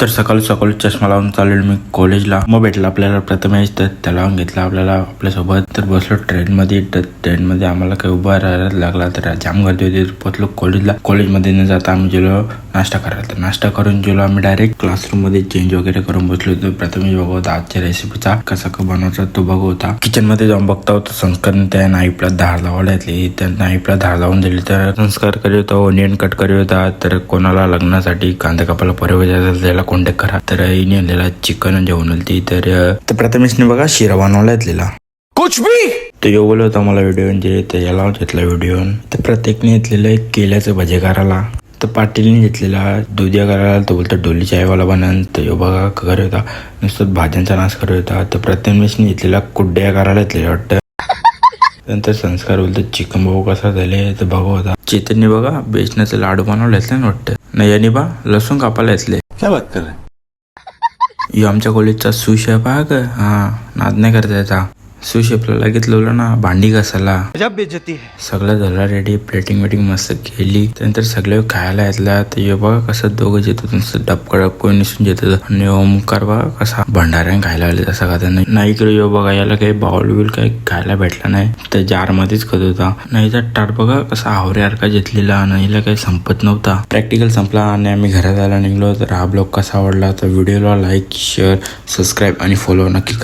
तर सकाळी सकाळी चष्मा लावून चालेल मी कॉलेजला. मग भेटला आपल्याला प्रथमेश, तर त्याला लावून घेतला आपल्याला आपल्यासोबत. तर बसलो ट्रेनमध्ये. तर ट्रेनमध्ये आम्हाला काही उभा राहायला लागला. तर जाम गर्दी होती. पोहोचलो कॉलेजला. कॉलेजमध्ये न जाता आम्ही गेलो नाश्ता करायला. तर नाश्ता करून गेलो आम्ही डायरेक्ट क्लासरूम मध्ये चेंज वगैरे करून बसलो होतो. प्रथमेश बघा होता आजच्या रेसिपीचा कसा बनवायचा तो बघा होता. किचन मध्ये जाऊन बघता होता संस्कारने त्या नाईफला धार लावायला घेतली. त्या नाईफला धार लावून दिली. तर संस्कार करीत होता ओनियन कट करीत होता. तर कोणाला लग्नासाठी कांदा कापायला परवा त्याला कॉन्टॅक्ट करा. तर हिने आणलेला चिकन जेवण होती. तर प्रथमेशने बघा शिरा बनवला घेतलेला कुछ भी. तो यो बोलत होता मला व्हिडिओ म्हणजे त्याला घेतला व्हिडिओ. तर प्रत्येकने घेतलेलं एक केल्याचं भजे करायला. तर पाटीलने घेतलेला दुधिया करायला. तो बोलतो डोली चायवाला बनन. तर यो बघा करत होता नुसतं भाज्यांचा नाश करत होता. तर प्रथमेशने घेतलेला कुड्ड्या करायला घेतलेला वाटतं. नंतर संस्कार बोलतो चिकन भाऊ कसा झाले तर बघा होता. चेतनने बघा बेसनाचे लाडू बनवले असले ना वाटतं. नाही यांनी बा लसूण कापायला असले. क्या बात कर रहे हैं? यो आमच्या कॉलेजचा सुशेफ आहे का. हा नाद नाही करता याचा. सुशेफला लगेच लावलं ना भांडी घासायला. सगळं झालं रेडी. प्लेटिंग वेटिंग मस्त केली. त्यानंतर सगळे खायला येतला. तर यो बघा कसं दोघं येत होतं नुसतं डबका डबको निसून येत होतं. आणि ओमकार बघा कसा भंडाऱ्याने खायला आले तसा खाता नाही इकडे यो बघा याला काही बाउल बिल काही खायला भेटला नाही. तर जार मध्येच खात होता. नाही तर टाट बघा कसा हावऱ्यासारखा घेतलेला आणि हिला काही संपत नव्हता. प्रॅक्टिकल संपला आणि आम्ही घरात जायला निघलो. तर हा ब्लॉग कसा आवडला तर व्हिडिओला लाईक शेअर सबस्क्राईब आणि फॉलो नक्की करा.